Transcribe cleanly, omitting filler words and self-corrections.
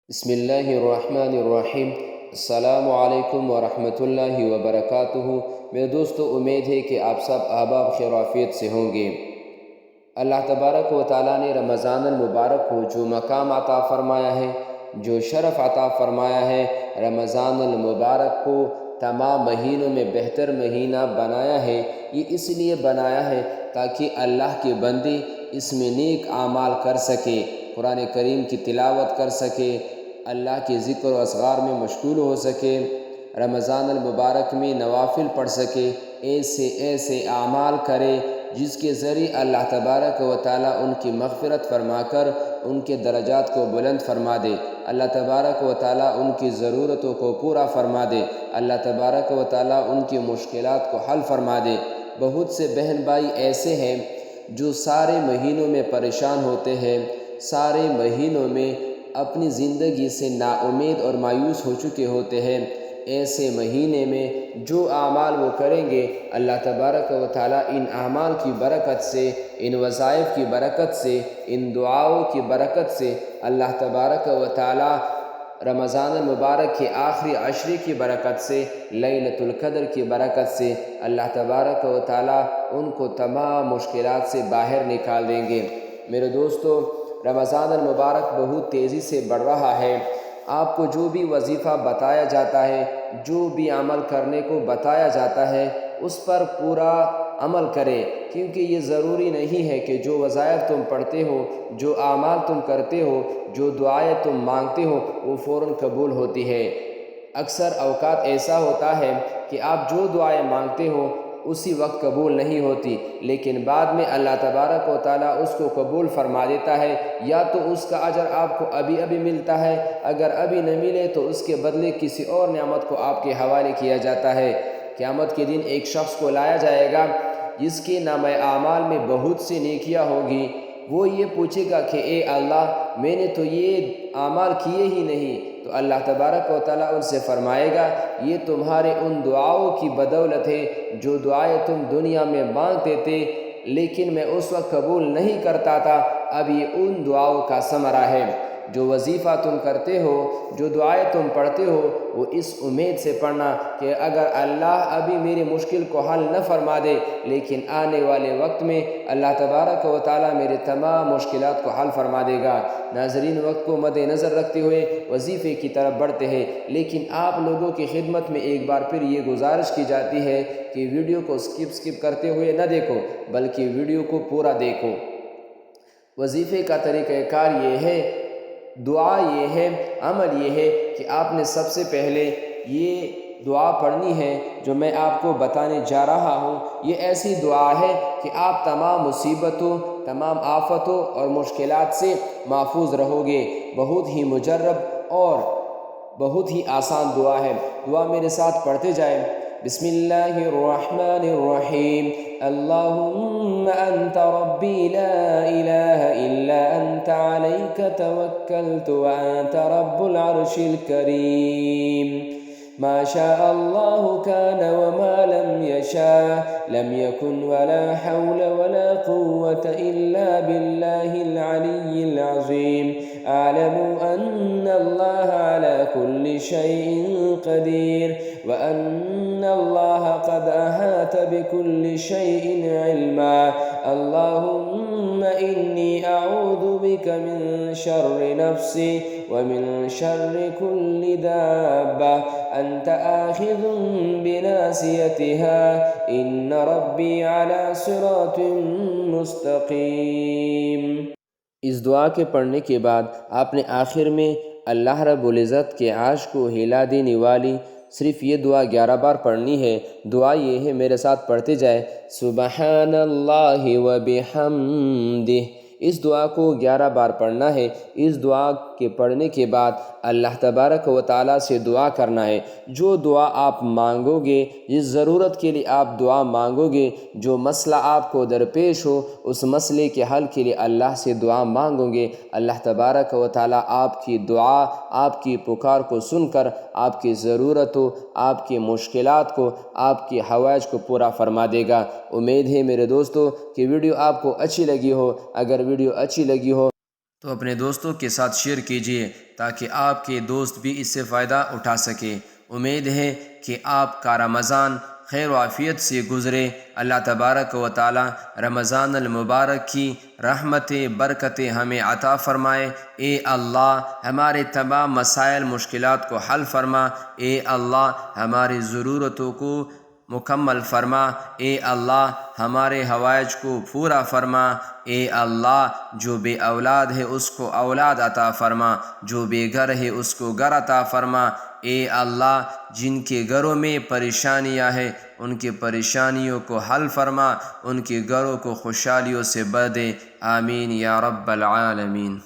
بسم اللہ الرحمن الرحیم۔ السلام علیکم ورحمۃ اللہ وبرکاتہ۔ میرے دوستو، امید ہے کہ آپ سب احباب خیر و عافیت سے ہوں گے۔ اللہ تبارک و تعالیٰ نے رمضان المبارک کو جو مقام عطا فرمایا ہے، جو شرف عطا فرمایا ہے، رمضان المبارک کو تمام مہینوں میں بہتر مہینہ بنایا ہے۔ یہ اس لیے بنایا ہے تاکہ اللہ کے بندے اس میں نیک اعمال کر سکے، قرآن کریم کی تلاوت کر سکے، اللہ کے ذکر و اذکار میں مشغول ہو سکے، رمضان المبارک میں نوافل پڑھ سکے، ایسے اعمال کرے جس کے ذریعے اللہ تبارک و تعالیٰ ان کی مغفرت فرما کر ان کے درجات کو بلند فرما دے، اللہ تبارک و تعالیٰ ان کی ضرورتوں کو پورا فرما دے، اللہ تبارک و تعالیٰ ان کی مشکلات کو حل فرما دے۔ بہت سے بہن بھائی ایسے ہیں جو سارے مہینوں میں پریشان ہوتے ہیں، سارے مہینوں میں اپنی زندگی سے نا امید اور مایوس ہو چکے ہوتے ہیں۔ ایسے مہینے میں جو اعمال وہ کریں گے، اللہ تبارک و تعالیٰ ان اعمال کی برکت سے، ان وظائف کی برکت سے، ان دعاؤں کی برکت سے اللہ تبارک و تعالیٰ رمضان المبارک کے آخری عشرے کی برکت سے، لیلۃ القدر کی برکت سے اللہ تبارک و تعالیٰ ان کو تمام مشکلات سے باہر نکال دیں گے۔ میرے دوستو، رمضان المبارک بہت تیزی سے بڑھ رہا ہے۔ آپ کو جو بھی وظیفہ بتایا جاتا ہے، جو بھی عمل کرنے کو بتایا جاتا ہے، اس پر پورا عمل کرے، کیونکہ یہ ضروری نہیں ہے کہ جو وظائف تم پڑھتے ہو، جو اعمال تم کرتے ہو، جو دعائیں تم مانگتے ہو، وہ فوراً قبول ہوتی ہے۔ اکثر اوقات ایسا ہوتا ہے کہ آپ جو دعائیں مانگتے ہو اسی وقت قبول نہیں ہوتی، لیکن بعد میں اللہ تبارک و تعالیٰ اس کو قبول فرما دیتا ہے، یا تو اس کا اجر آپ کو ابھی ملتا ہے، اگر ابھی نہ ملے تو اس کے بدلے کسی اور نعمت کو آپ کے حوالے کیا جاتا ہے۔ قیامت کے دن ایک شخص کو لایا جائے گا جس کے نامہ اعمال میں بہت سی نیکیاں ہوگی۔ وہ یہ پوچھے گا کہ اے اللہ، میں نے تو یہ اعمال کیے ہی نہیں، تو اللہ تبارک و تعالیٰ ان سے فرمائے گا، یہ تمہارے ان دعاؤں کی بدولت ہے جو دعائیں تم دنیا میں مانگتے تھے لیکن میں اس وقت قبول نہیں کرتا تھا، اب یہ ان دعاؤں کا ثمرہ ہے۔ جو وظیفہ تم کرتے ہو، جو دعائیں تم پڑھتے ہو، وہ اس امید سے پڑھنا کہ اگر اللہ ابھی میری مشکل کو حل نہ فرما دے، لیکن آنے والے وقت میں اللہ تبارک و تعالیٰ میرے تمام مشکلات کو حل فرما دے گا۔ ناظرین، وقت کو مد نظر رکھتے ہوئے وظیفے کی طرف بڑھتے ہیں، لیکن آپ لوگوں کی خدمت میں ایک بار پھر یہ گزارش کی جاتی ہے کہ ویڈیو کو سکپ کرتے ہوئے نہ دیکھو، بلکہ ویڈیو کو پورا دیکھو۔ وظیفے کا طریقہ کار یہ ہے، دعا یہ ہے، عمل یہ ہے کہ آپ نے سب سے پہلے یہ دعا پڑھنی ہے جو میں آپ کو بتانے جا رہا ہوں۔ یہ ایسی دعا ہے کہ آپ تمام مصیبتوں، تمام آفتوں اور مشکلات سے محفوظ رہو گے۔ بہت ہی مجرب اور بہت ہی آسان دعا ہے۔ دعا میرے ساتھ پڑھتے جائیں۔ بسم اللہ الرحمن الرحیم۔ اللہم انت ربی لا الہ الا انت علیک توکلت وانت رب العرش الکریم۔ ما شاء الله كان وما لم يشاء لم يكن ولا حول ولا قوة إلا بالله العلي العظيم۔ أعلم أن الله على كل شيء قدير وأن الله قد أحاط بكل شيء علما۔ اللهم إني أعوذ بك من شر نفسي ومن شر كل دابة أنت آخذ بناصيتها إن ربي على صراط مستقيم۔ اس دعا کے پڑھنے کے بعد آپ نے آخر میں اللہ رب العزت کے عرش کو ہلا دینے والی صرف یہ دعا 11 بار پڑھنی ہے۔ دعا یہ ہے، میرے ساتھ پڑھتے جائے، سبحان اللہ و بحمدہ۔ اس دعا کو 11 بار پڑھنا ہے۔ اس دعا کے پڑھنے کے بعد اللہ تبارک و تعالیٰ سے دعا کرنا ہے۔ جو دعا آپ مانگو گے، جس ضرورت کے لیے آپ دعا مانگو گے، جو مسئلہ آپ کو درپیش ہو، اس مسئلے کے حل کے لیے اللہ سے دعا مانگو گے، اللہ تبارک و تعالیٰ آپ کی دعا، آپ کی پکار کو سن کر آپ کی ضرورتوں، آپ کی مشکلات کو، آپ کی حوائج کو پورا فرما دے گا۔ امید ہے میرے دوستو کہ ویڈیو آپ کو اچھی لگی ہو۔ اگر ویڈیو اچھی لگی ہو تو اپنے دوستوں کے ساتھ شیئر کیجیے تاکہ آپ کے دوست بھی اس سے فائدہ اٹھا سکیں۔ امید ہے کہ آپ کا رمضان خیر و عافیت سے گزرے۔ اللہ تبارک و تعالی رمضان المبارک کی رحمتیں برکتیں ہمیں عطا فرمائے۔ اے اللہ ہمارے تمام مسائل مشکلات کو حل فرما۔ اے اللہ ہماری ضرورتوں کو مکمل فرما۔ اے اللہ ہمارے حوائج کو پورا فرما۔ اے اللہ جو بے اولاد ہے اس کو اولاد عطا فرما، جو بے گھر ہے اس کو گھر عطا فرما۔ اے اللہ جن کے گھروں میں پریشانیاں ہیں ان کے پریشانیوں کو حل فرما، ان کے گھروں کو خوشحالیوں سے بھر دے۔ آمین یا رب العالمین۔